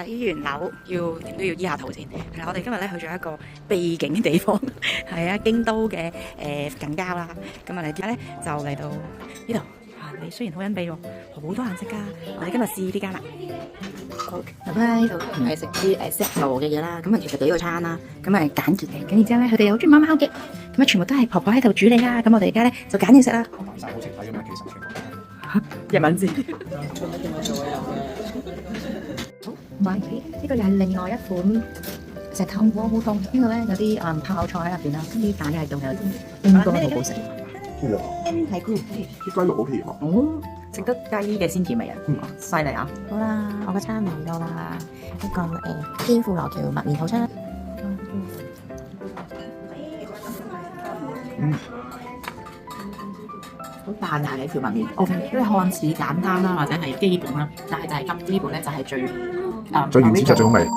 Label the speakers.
Speaker 1: 睇完樓要點都要醫下肚先。係啦，我哋今日咧去咗一個秘境嘅地方，係啊，京都嘅近郊啦。咁我哋而家咧就嚟到呢度。你雖然好隱蔽喎，好多顏色㗎。我哋今日試呢間啦。好，咁咧呢度係食啲石爐嘅嘢啦。咁啊，其實幾個餐啦，咁啊簡潔嘅。咁然之後咧，佢哋好中意貓貓嘅，咁啊全部都係婆婆喺度煮理啦。咁我哋而家咧就揀嘢食啦。
Speaker 2: 大晒好食睇咁樣幾十串。
Speaker 1: 日文字。
Speaker 3: 買呢個又係另外一款石頭鍋烏冬，呢個咧有啲泡菜喺入邊啦，啲蛋喺度，應該好好食。
Speaker 1: 係菇，
Speaker 2: 啲雞肉好甜啊！
Speaker 1: 哦，食得雞嘅鮮甜味啊，犀利啊！
Speaker 3: 好啦，我個餐嚟到啦，一個天婦羅條麥麵套餐。
Speaker 1: 好彈牙嘅條麥麵，OK，因為看似簡單啦，或者係基本啦，但係就係咁基本咧，就係最
Speaker 2: 最原始就最好味。